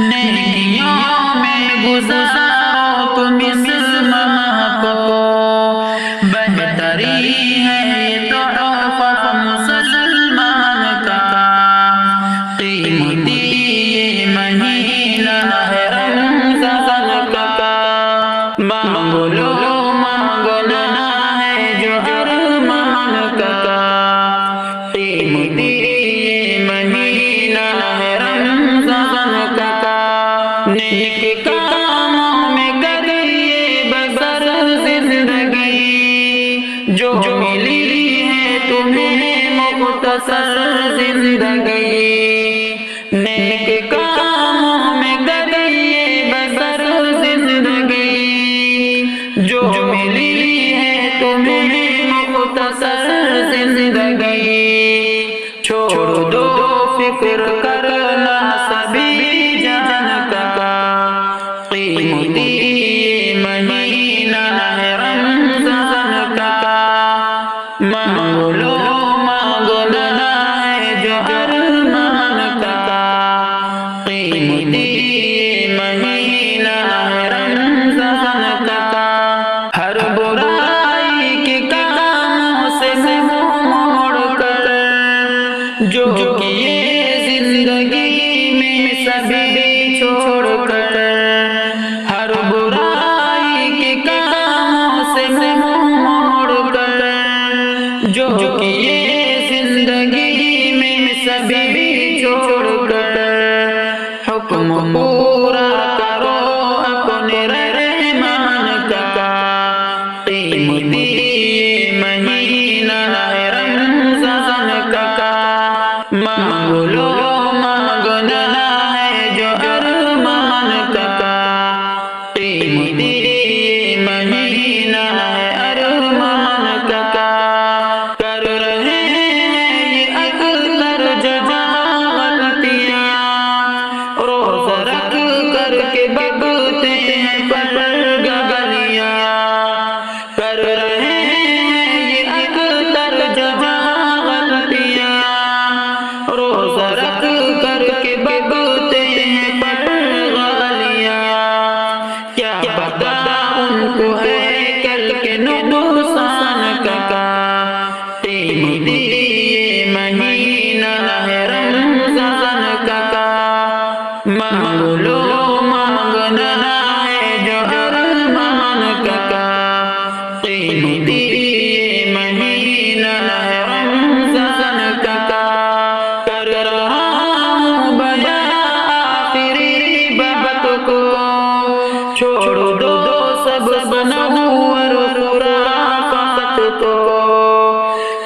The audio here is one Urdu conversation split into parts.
نیکیوں میں گزارو تم اس ماہ کو، بہتری ہے یہ تحفہ مسلمان کا، قیمتی یہ مہینہ ہے رمضان کا، مانگو لو مانگنا ہے جو ارمان کا، قیمتی یہ مہینہ ہے رمضان کا، نیک کاموں میں کریے بسر زندگی، جو ملی ہے تمہیں مختصر زندگی، نیک کاموں میں کریے بسر زندگی، جو ملی ہے تمہیں مختصر زندگی، چھوڑ دو فکر کرنا سبھی جان کا، قیمتی یہ مہینہ ہے رمضان کا، مانگو لو مانگنا ہے جو ارمان کا، قیمتی یہ مہینہ ہے رمضان کا، ہر برائی کے کاموں سے منہ موڑ کر، جو کیے زندگی میں سبھی چھوڑ کر، ہر برائی کے کاموں سے منہ موڑ کر، جو کیے زندگی میں سبھی چھوڑ کر، حکم پورا کرو اپنے رحمان کا، قیمتی یہ مہینہ ہے رمضان کا، مانگو لو مانگنا ہے جو ارمان کا، قیمتی یہ مہینہ ہے ارمان کا، کر رہے ہیں یہ اکثر جہاں غلطیاں، روزہ رکھ کر کے بگتے ہیں پر گلیاں، کر رہے ہیں یہ اکثر جہاں غلطیاں، روزہ رکھ کر کے بگتے ہیں پر گلیاں، کیا پتا ان کو ہے کل کے نقصان کا، قیمتی یہ مہینہ ہے رمضان کا، مانگو لو مانگنا ہے جو ارمان کا، قیمتی یہ مہینہ ہے رمضان کا، کر رہا ہوں بیان آخری بات کو، چھوڑ دو سب بنور خرافات کو،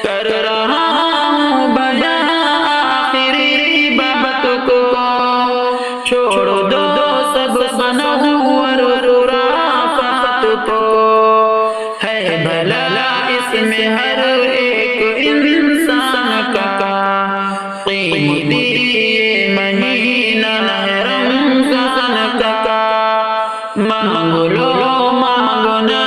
کر رہا ہوں بیان آخری بات کو، چھوڑ دو سب بنور خرافات کو، ہے بھلا اس میں ہر ایک انسان کا، قیمتی یہ مہینہ ہے رمضان کا، مانگو لو مانگنا